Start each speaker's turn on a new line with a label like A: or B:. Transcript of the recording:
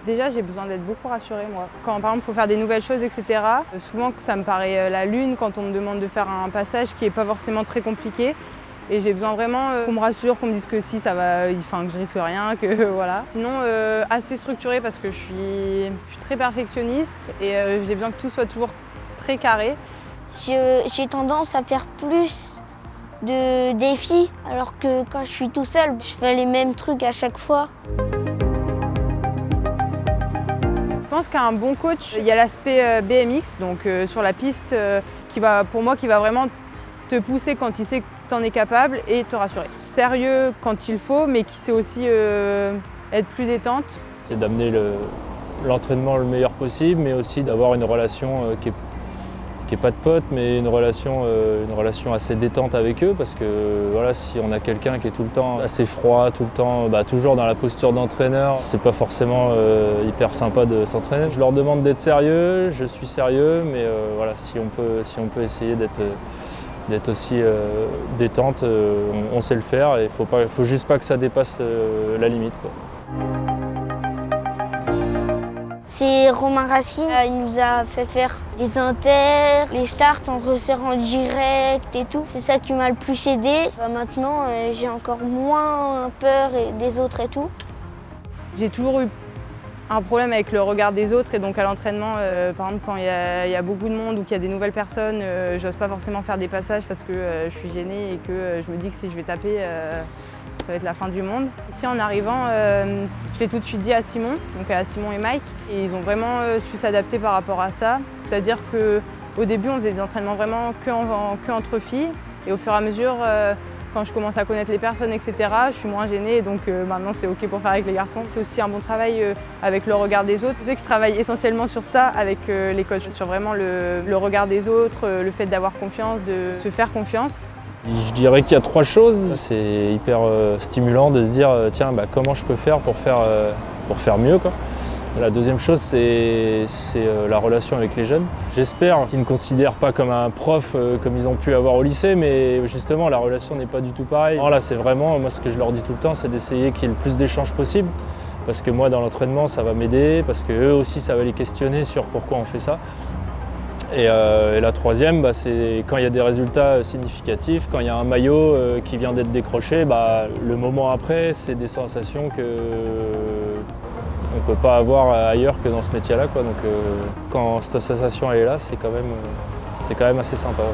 A: Déjà, j'ai besoin d'être beaucoup rassurée, moi. Quand, par exemple, il faut faire des nouvelles choses, etc., souvent, ça me paraît la lune quand on me demande de faire un passage qui n'est pas forcément très compliqué. Et j'ai besoin vraiment qu'on me rassure, qu'on me dise que si, ça va, enfin, que je risque rien, que voilà. Sinon, assez structurée parce que je suis très perfectionniste et j'ai besoin que tout soit toujours très carré.
B: J'ai tendance à faire plus de défis, alors que quand je suis tout seul, je fais les mêmes trucs à chaque fois.
A: Je pense qu'un bon coach, il y a l'aspect BMX, donc sur la piste, qui va vraiment te pousser quand il sait que tu en es capable et te rassurer. Sérieux quand il faut, mais qui sait aussi être plus détente.
C: C'est d'amener l'entraînement le meilleur possible, mais aussi d'avoir une relation qui est pas de pote, mais une relation assez détente avec eux, parce que voilà, si on a quelqu'un qui est tout le temps assez froid, tout le temps, toujours dans la posture d'entraîneur, c'est pas forcément hyper sympa de s'entraîner. Je leur demande d'être sérieux, je suis sérieux, mais voilà, si on peut essayer d'être aussi détente, on sait le faire, et faut juste pas que ça dépasse la limite, quoi.
B: C'est Romain Racine, il nous a fait faire des inters, les starts en resserrant direct et tout. C'est ça qui m'a le plus aidé. Maintenant, j'ai encore moins peur des autres et tout.
A: J'ai toujours eu un problème avec le regard des autres et donc à l'entraînement, par exemple quand il y a beaucoup de monde ou qu'il y a des nouvelles personnes, j'ose pas forcément faire des passages parce que je suis gênée et que je me dis que si je vais taper, ça va être la fin du monde. Ici en arrivant, je l'ai tout de suite dit à Simon, donc à Simon et Mike, et ils ont vraiment su s'adapter par rapport à ça. C'est-à-dire qu'au début on faisait des entraînements vraiment que entre filles et au fur et à mesure, quand je commence à connaître les personnes, etc., je suis moins gênée, donc maintenant c'est ok pour faire avec les garçons. C'est aussi un bon travail avec le regard des autres. Je sais que je travaille essentiellement sur ça avec les coachs, sur vraiment le regard des autres, le fait d'avoir confiance, de se faire confiance.
C: Je dirais qu'il y a 3 choses. C'est hyper stimulant de se dire tiens, comment je peux faire pour faire mieux, quoi. La deuxième chose, c'est la relation avec les jeunes. J'espère qu'ils ne considèrent pas comme un prof comme ils ont pu avoir au lycée, mais justement la relation n'est pas du tout pareille. Là, c'est vraiment, moi ce que je leur dis tout le temps, c'est d'essayer qu'il y ait le plus d'échanges possible, parce que moi dans l'entraînement ça va m'aider, parce que eux aussi ça va les questionner sur pourquoi on fait ça. Et la troisième, c'est quand il y a des résultats significatifs, quand il y a un maillot qui vient d'être décroché, le moment après, c'est des sensations qu'on ne peut pas avoir ailleurs que dans ce métier-là, quoi. Donc quand cette sensation elle est là, c'est quand même assez sympa. Ouais.